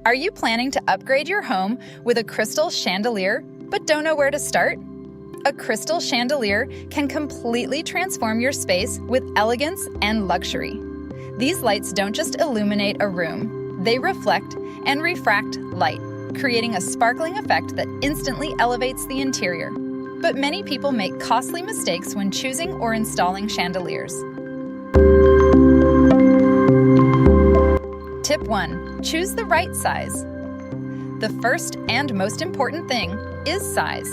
Are you planning to upgrade your home with a crystal chandelier, but don't know where to start? A crystal chandelier can completely transform your space with elegance and luxury. These lights don't just illuminate a room, they reflect and refract light, creating a sparkling effect that instantly elevates the interior. But many people make costly mistakes when choosing or installing chandeliers. Tip 1. Choose the right size. The first and most important thing is size.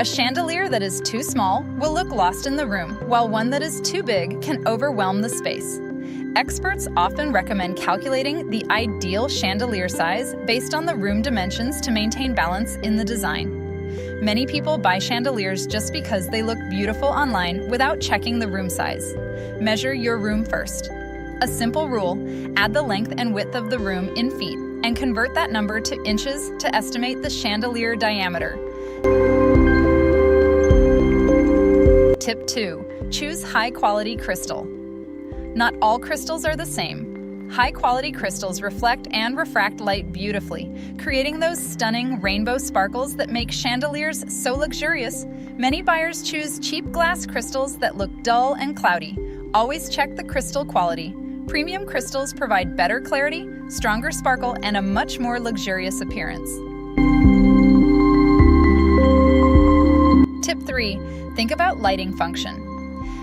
A chandelier that is too small will look lost in the room, while one that is too big can overwhelm the space. Experts often recommend calculating the ideal chandelier size based on the room dimensions to maintain balance in the design. Many people buy chandeliers just because they look beautiful online without checking the room size. Measure your room first. A simple rule: add the length and width of the room in feet and convert that number to inches to estimate the chandelier diameter. Tip 2. Choose high-quality crystal. Not all crystals are the same. High-quality crystals reflect and refract light beautifully, creating those stunning rainbow sparkles that make chandeliers so luxurious. Many buyers choose cheap glass crystals that look dull and cloudy. Always check the crystal quality. Premium crystals provide better clarity, stronger sparkle, and a much more luxurious appearance. Tip 3. Think about lighting function.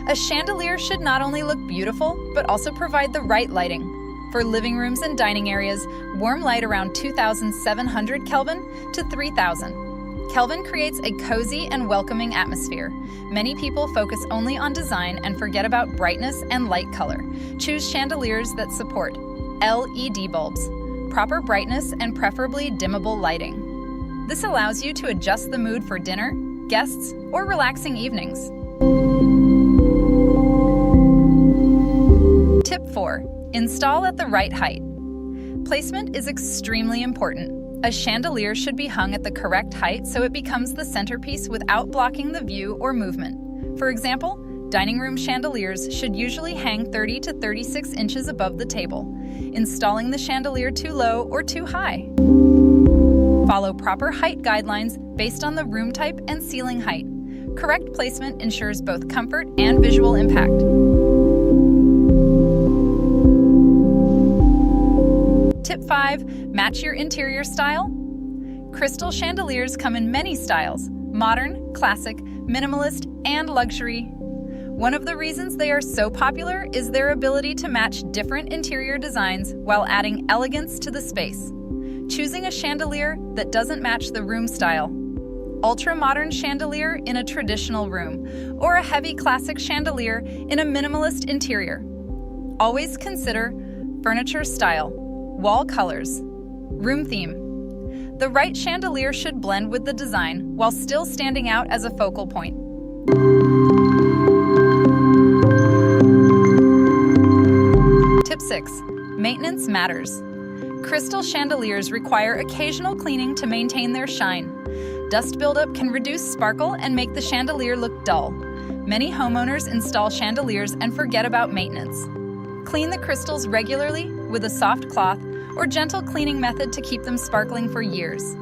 A chandelier should not only look beautiful, but also provide the right lighting. For living rooms and dining areas, warm light around 2,700 Kelvin to 3,000 Kelvin creates a cozy and welcoming atmosphere. Many people focus only on design and forget about brightness and light color. Choose chandeliers that support LED bulbs, proper brightness, and preferably dimmable lighting. This allows you to adjust the mood for dinner, guests, or relaxing evenings. Tip 4. Install at the right height. Placement is extremely important. A chandelier should be hung at the correct height so it becomes the centerpiece without blocking the view or movement. For example, dining room chandeliers should usually hang 30 to 36 inches above the table. Installing the chandelier too low or too high. Follow proper height guidelines based on the room type and ceiling height. Correct placement ensures both comfort and visual impact. Tip 5. Match your interior style. Crystal chandeliers come in many styles: modern, classic, minimalist, and luxury. One of the reasons they are so popular is their ability to match different interior designs while adding elegance to the space. Choosing a chandelier that doesn't match the room style, ultra-modern chandelier in a traditional room, or a heavy classic chandelier in a minimalist interior. Always consider furniture style, wall colors, room theme. The right chandelier should blend with the design while still standing out as a focal point. Tip 6. Maintenance matters. Crystal chandeliers require occasional cleaning to maintain their shine. Dust buildup can reduce sparkle and make the chandelier look dull. Many homeowners install chandeliers and forget about maintenance. Clean the crystals regularly with a soft cloth or gentle cleaning method to keep them sparkling for years.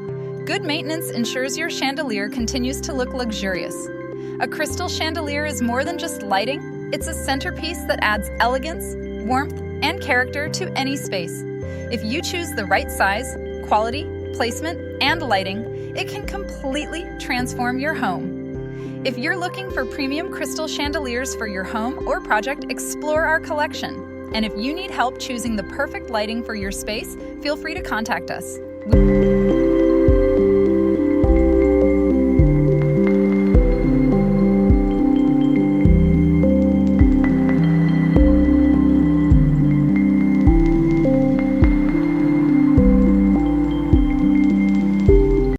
Good maintenance ensures your chandelier continues to look luxurious. A crystal chandelier is more than just lighting, it's a centerpiece that adds elegance, warmth, and character to any space. If you choose the right size, quality, placement, and lighting, it can completely transform your home. If you're looking for premium crystal chandeliers for your home or project, explore our collection. And if you need help choosing the perfect lighting for your space, feel free to contact us.